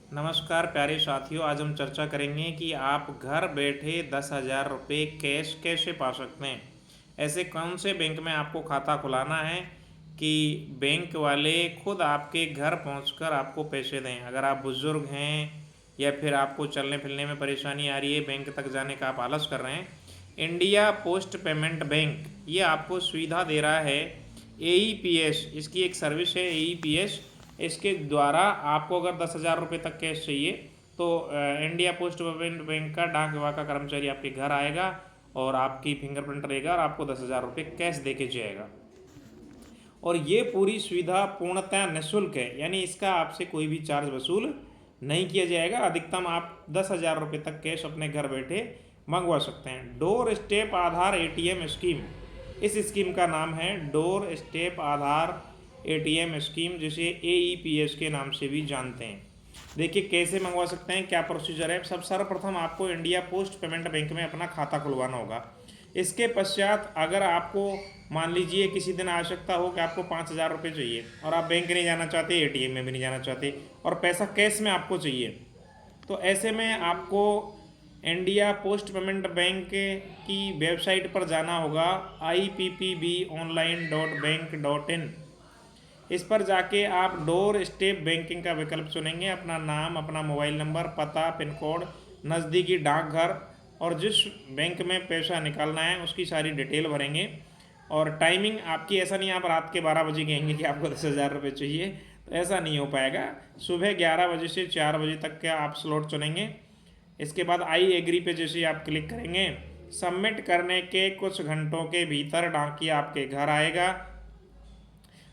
नमस्कार प्यारे साथियों, आज हम चर्चा करेंगे कि आप घर बैठे 10,000 रुपये कैश कैसे पा सकते हैं। ऐसे कौन से बैंक में आपको खाता खुलाना है कि बैंक वाले खुद आपके घर पहुंचकर आपको पैसे दें। अगर आप बुज़ुर्ग हैं या फिर आपको चलने फिरने में परेशानी आ रही है, बैंक तक जाने का आप आलस कर रहे हैं, इंडिया पोस्ट पेमेंट बैंक ये आपको सुविधा दे रहा है। AEPS इसकी एक सर्विस है, AEPS। इसके द्वारा आपको अगर 10,000 रुपये तक कैश चाहिए तो इंडिया पोस्ट पेमेंट बैंक का डाक विभाग का कर्मचारी आपके घर आएगा और आपकी फिंगरप्रिंट रहेगा और आपको 10,000 रुपये कैश दे के जाएगा। और ये पूरी सुविधा पूर्णतः निःशुल्क है, यानी इसका आपसे कोई भी चार्ज वसूल नहीं किया जाएगा। अधिकतम आप 10,000 रुपये तक कैश अपने घर बैठे मंगवा सकते हैं। डोर स्टेप आधार ATM स्कीम, इस स्कीम का नाम है डोर स्टेप आधार ATM स्कीम, जिसे AEPS के नाम से भी जानते हैं। देखिए कैसे मंगवा सकते हैं, क्या प्रोसीजर है। सब सर्वप्रथम आपको इंडिया पोस्ट पेमेंट बैंक में अपना खाता खुलवाना होगा। इसके पश्चात अगर आपको मान लीजिए किसी दिन आवश्यकता हो कि आपको 5,000 रुपये चाहिए और आप बैंक नहीं जाना चाहते, ATM में भी नहीं जाना चाहते और पैसा कैश में आपको चाहिए, तो ऐसे में आपको इंडिया पोस्ट पेमेंट बैंक की वेबसाइट पर जाना होगा, IPPBonline.bank.in। इस पर जाके आप डोर स्टेप बैंकिंग का विकल्प चुनेंगे। अपना नाम, अपना मोबाइल नंबर, पता, पिन कोड, नज़दीकी डाकघर और जिस बैंक में पैसा निकालना है उसकी सारी डिटेल भरेंगे। और टाइमिंग आपकी ऐसा नहीं आप रात के 12 बजे कहेंगे कि आपको 10,000 रुपये चाहिए, तो ऐसा नहीं हो पाएगा। सुबह 11 बजे से 4 बजे तक का आप स्लॉट चुनेंगे। इसके बाद आई एग्री पे जैसे आप क्लिक करेंगे, सबमिट करने के कुछ घंटों के भीतर डाकिया आपके घर आएगा,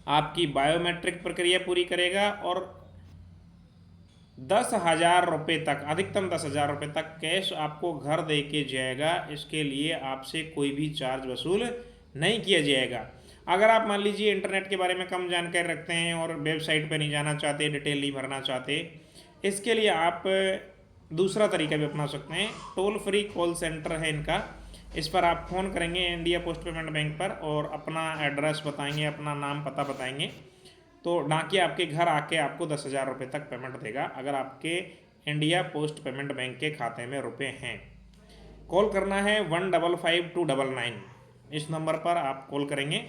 आपकी बायोमेट्रिक प्रक्रिया पूरी करेगा और 10,000 रुपये तक, अधिकतम 10,000 रुपये तक कैश आपको घर दे के जाएगा। इसके लिए आपसे कोई भी चार्ज वसूल नहीं किया जाएगा। अगर आप मान लीजिए इंटरनेट के बारे में कम जानकारी रखते हैं और वेबसाइट पर नहीं जाना चाहते, डिटेल नहीं भरना चाहते, इसके लिए आप दूसरा तरीका भी अपना सकते हैं। टोल फ्री कॉल सेंटर है इनका, इस पर आप फ़ोन करेंगे इंडिया पोस्ट पेमेंट बैंक पर और अपना एड्रेस बताएंगे, अपना नाम पता बताएंगे, तो डाकिया आपके घर आके आपको 10,000 रुपये तक पेमेंट देगा अगर आपके इंडिया पोस्ट पेमेंट बैंक के खाते में रुपए हैं। कॉल करना है 155-299, इस नंबर पर आप कॉल करेंगे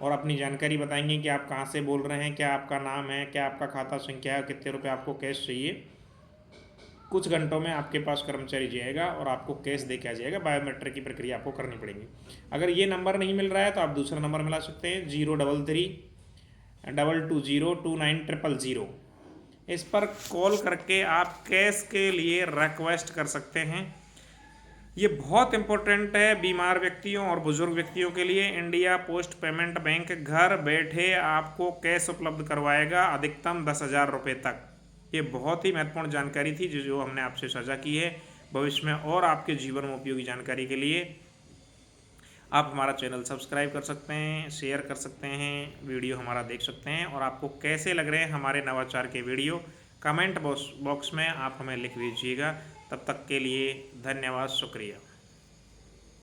और अपनी जानकारी बताएंगे कि आप कहाँ से बोल रहे हैं, क्या आपका नाम है, क्या आपका खाता संख्या है, कितने रुपये आपको कैश चाहिए। कुछ घंटों में आपके पास कर्मचारी जाएगा और आपको कैश दे के आ जाएगा। बायोमेट्रिक की प्रक्रिया आपको करनी पड़ेगी। अगर ये नंबर नहीं मिल रहा है तो आप दूसरा नंबर मिला सकते हैं, 033-222-2900। इस पर कॉल करके आप कैश के लिए रिक्वेस्ट कर सकते हैं। ये बहुत इंपॉर्टेंट है बीमार व्यक्तियों और बुजुर्ग व्यक्तियों के लिए। इंडिया पोस्ट पेमेंट बैंक घर बैठे आपको कैश उपलब्ध करवाएगा, अधिकतम 10,000 रुपये तक। ये बहुत ही महत्वपूर्ण जानकारी थी जो हमने आपसे साझा की है। भविष्य में और आपके जीवन में उपयोगी जानकारी के लिए आप हमारा चैनल सब्सक्राइब कर सकते हैं, शेयर कर सकते हैं, वीडियो हमारा देख सकते हैं। और आपको कैसे लग रहे हैं हमारे नवाचार के वीडियो, कमेंट बॉक्स में आप हमें लिख दीजिएगा। तब तक के लिए धन्यवाद, शुक्रिया।